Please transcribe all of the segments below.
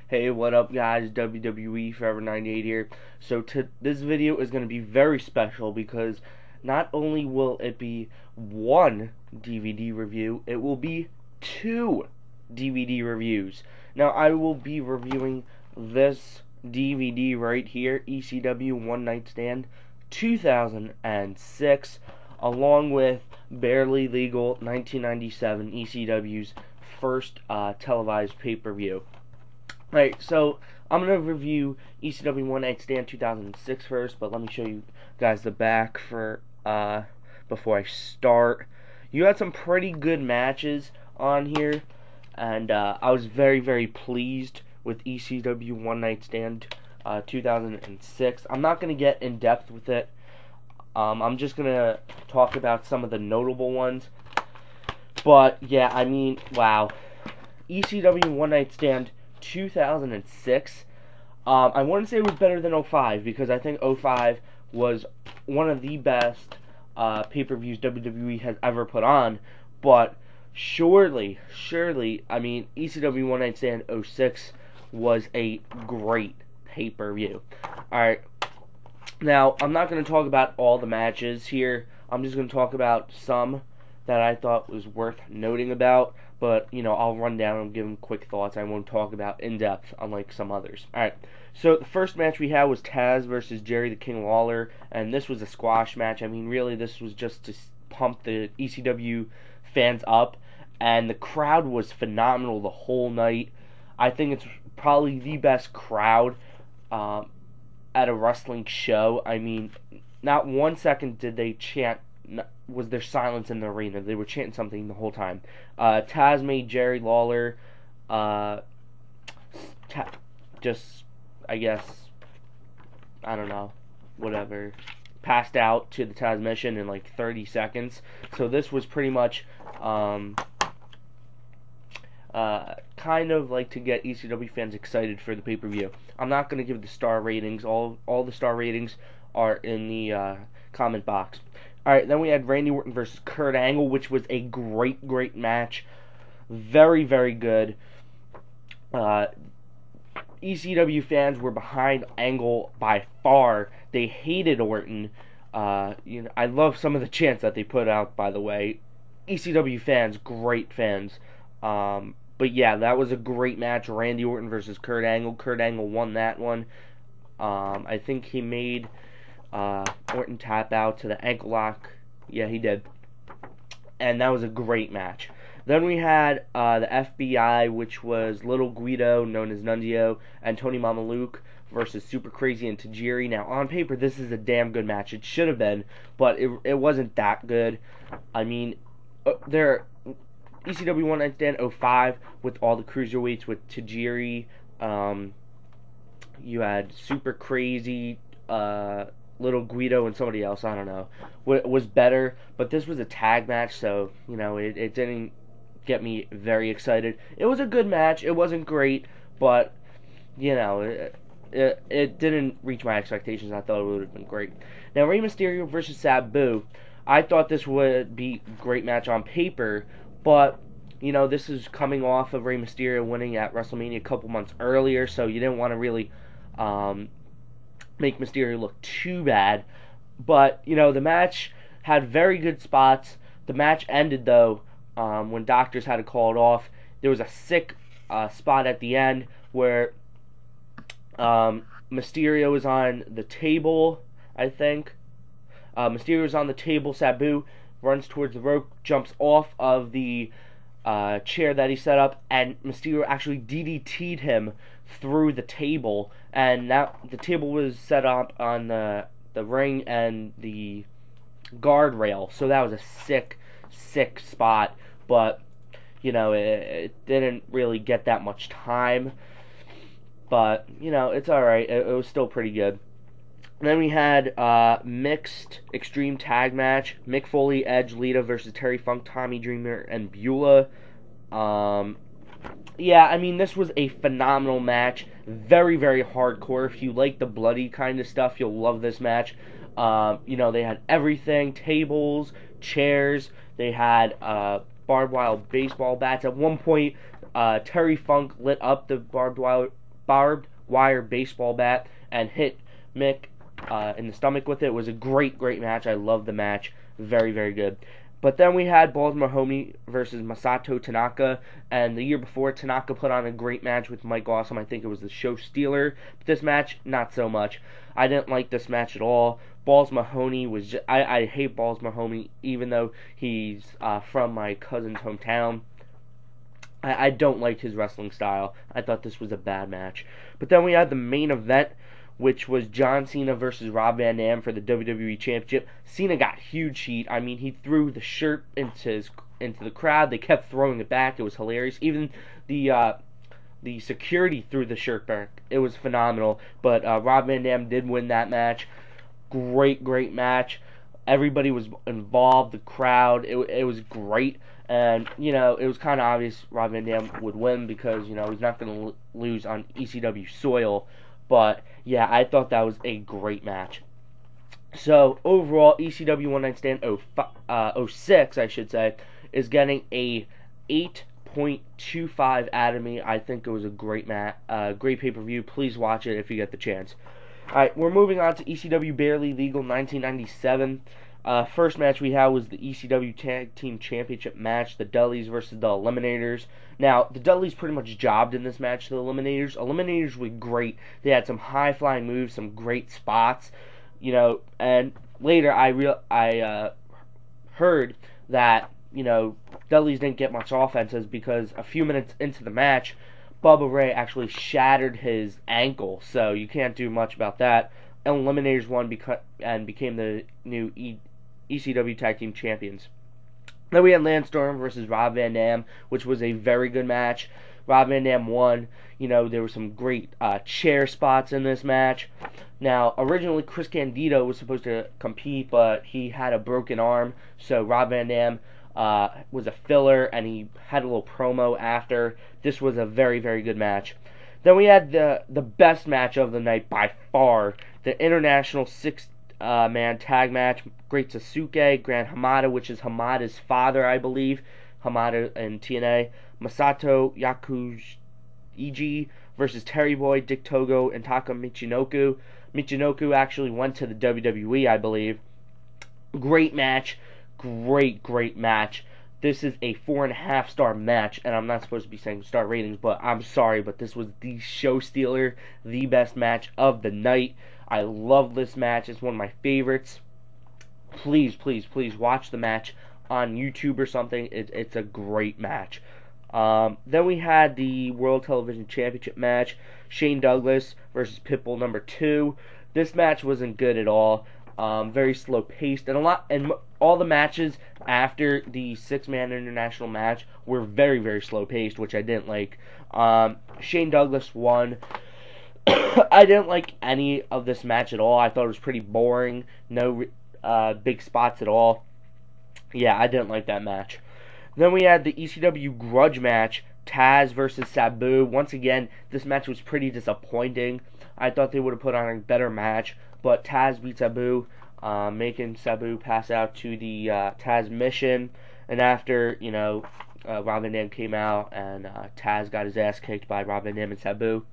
Hey, what up guys, WWE Forever 98 here. So this video is going to be very special because not only will it be one DVD review, it will be two DVD reviews. Now I will be reviewing this DVD right here, ECW One Night Stand 2006, along with Barely Legal 1997, ECW's first televised pay-per-view. Alright, so I'm going to review ECW One Night Stand 2006 first, but let me show you guys the back for before I start. You had some pretty good matches on here, and I was very, very pleased with ECW One Night Stand 2006. I'm not going to get in depth with it. I'm just going to talk about some of the notable ones. But, yeah, I mean, wow. ECW One Night Stand 2006. I wouldn't say it was better than 05, because I think 05 was one of the best pay-per-views WWE has ever put on. But surely, I mean, ECW One Night Stand 06 was a great pay-per-view. Alright, now, I'm not going to talk about all the matches here. I'm just going to talk about some that I thought was worth noting about. But, you know, I'll run down and give them quick thoughts. I won't talk about in-depth, unlike some others. Alright, so the first match we had was Tazz versus Jerry the King Lawler. And this was a squash match. I mean, really, this was just to pump the ECW fans up. And the crowd was phenomenal the whole night. I think it's probably the best crowd at a wrestling show. I mean, not 1 second did they chant, was there silence in the arena. They were chanting something the whole time. Tazz made Jerry Lawler just, I guess, I don't know, whatever, passed out to the Tazz mission in like 30 seconds. So this was pretty much kind of like to get ECW fans excited for the pay-per-view. I'm not going to give the star ratings. All the star ratings are in the comment box. Alright, then we had Randy Orton versus Kurt Angle, which was a great match. Very, very good. ECW fans were behind Angle by far. They hated Orton. You know, I love some of the chants that they put out, by the way. ECW fans, great fans. But yeah, that was a great match. Randy Orton versus Kurt Angle. Kurt Angle won that one. I think he made Orton tap out to the ankle lock. Yeah, he did. And that was a great match. Then we had the FBI, which was Little Guido, known as Nunzio, and Tony Mamaluke versus Super Crazy and Tajiri. Now, on paper, this is a damn good match. It should have been, but it wasn't that good. I mean, ECW One Night Stand 05 with all the cruiserweights with Tajiri. You had Super Crazy, Little Guido, and somebody else, I don't know, was better. But this was a tag match, so, you know, it didn't get me very excited. It was a good match. It wasn't great, but, you know, it didn't reach my expectations. I thought it would have been great. Now, Rey Mysterio versus Sabu. I thought this would be a great match on paper, but, you know, this is coming off of Rey Mysterio winning at WrestleMania a couple months earlier, so you didn't want to really make Mysterio look too bad. But, you know, the match had very good spots. The match ended, though, when doctors had to call it off. There was a sick spot at the end where Mysterio was on the table, I think. Mysterio was on the table. Sabu runs towards the rope, jumps off of the chair that he set up, and Mysterio actually DDT'd him through the table. And now the table was set up on the ring and the guardrail, so that was a sick spot. But, you know, it didn't really get that much time. But, you know, it's alright. It was still pretty good. And then we had mixed extreme tag match. Mick Foley, Edge, Lita versus Terry Funk, Tommy Dreamer, and Beulah. Yeah, I mean, this was a phenomenal match. Very, very hardcore. If you like the bloody kind of stuff, you'll love this match. You know, they had everything. Tables, chairs. They had barbed wire baseball bats. At one point, Terry Funk lit up the barbed wire barbed wire baseball bat and hit Mick in the stomach with it. It was a great match. I loved the match. Very, very good. But then we had Mahoney versus Masato Tanaka, and the year before, Tanaka put on a great match with Mike Awesome. I think it was the show stealer. But this match, not so much. I didn't like this match at all. Mahoney was just, I hate Mahoney, even though he's from my cousin's hometown. I don't like his wrestling style. I thought this was a bad match. But then we had the main event, which was John Cena versus Rob Van Dam for the WWE Championship. Cena got huge heat. I mean, he threw the shirt into the crowd. They kept throwing it back. It was hilarious. Even the security threw the shirt back. It was phenomenal. But Rob Van Dam did win that match. Great match. Everybody was involved. The crowd. It was great. And, you know, it was kind of obvious Rob Van Dam would win because, you know, he's not going to lose on ECW soil. But, yeah, I thought that was a great match. So, overall, ECW One Night Stand 06, I should say, is getting a 8.25 out of me. I think it was a great great pay-per-view. Please watch it if you get the chance. Alright, we're moving on to ECW Barely Legal 1997. First match we had was the ECW Tag Team Championship match, the Dudleys versus the Eliminators. Now, the Dudleys pretty much jobbed in this match to the Eliminators. Eliminators were great. They had some high-flying moves, some great spots, you know, and later I heard that, you know, Dudleys didn't get much offenses because a few minutes into the match, Bubba Ray actually shattered his ankle, so you can't do much about that. And Eliminators won and became the new ECW Tag Team Champions. Then we had Landstorm versus Rob Van Dam, which was a very good match. Rob Van Dam won. You know, there were some great chair spots in this match. Now, originally Chris Candido was supposed to compete, but he had a broken arm, so Rob Van Dam was a filler, and he had a little promo after. This was a very, very good match. Then we had the best match of the night by far, the International Six-Man Tag Match. Great Sasuke, Gran Hamada, which is Hamada's father, I believe. Hamada in TNA. Masato Yakushiji versus Terry Boy, Dick Togo, and Taka Michinoku. Michinoku actually went to the WWE, I believe. Great match. Great match. This is a 4.5 star match, and I'm not supposed to be saying star ratings, but I'm sorry, but this was the show stealer, the best match of the night. I love this match. It's one of my favorites. Please watch the match on YouTube or something. It's a great match. Then we had the World Television Championship match, Shane Douglas versus Pitbull number 2. This match wasn't good at all. Very slow paced, and all the matches after the 6-man international match were very slow paced, which I didn't like. Shane Douglas won. I didn't like any of this match at all. I thought it was pretty boring. No big spots at all. Yeah, I didn't like that match. Then we had the ECW Grudge match, Tazz versus Sabu. Once again, this match was pretty disappointing. I thought they would have put on a better match, but Tazz beat Sabu, making Sabu pass out to the Tazz mission. And after, you know, Rob Van Dam came out, and Tazz got his ass kicked by Rob Van Dam and Sabu.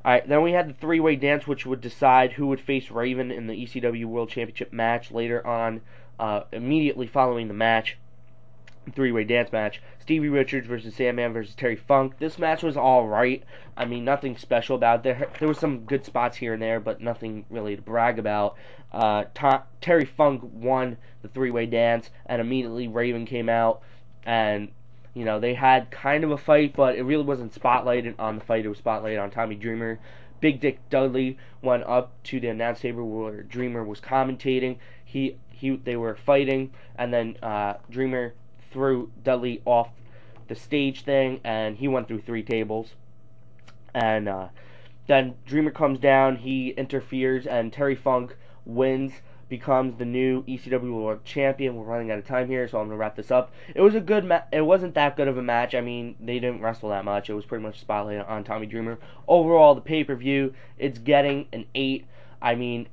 Alright, then we had the three-way dance, which would decide who would face Raven in the ECW World Championship match later on, immediately following the match. Three-way dance match. Stevie Richards versus Sandman versus Terry Funk. This match was alright. I mean, nothing special about it. There were some good spots here and there, but nothing really to brag about. Terry Funk won the three-way dance, and immediately Raven came out, and, you know, they had kind of a fight, but it really wasn't spotlighted on the fight. It was spotlighted on Tommy Dreamer. Big Dick Dudley went up to the announce table where Dreamer was commentating. They were fighting, and then Dreamer threw Dudley off the stage thing, and he went through 3 tables. And then Dreamer comes down, he interferes, and Terry Funk wins, becomes the new ECW World Champion. We're running out of time here, so I'm going to wrap this up. It was a good match. It wasn't that good of a match. I mean, they didn't wrestle that much. It was pretty much spotlighted on Tommy Dreamer. Overall, the pay-per-view, it's getting an 8. I mean,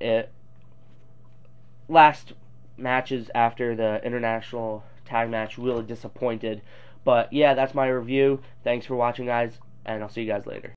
last matches after the international tag match really disappointed. But yeah, that's my review. Thanks for watching, guys, and I'll see you guys later.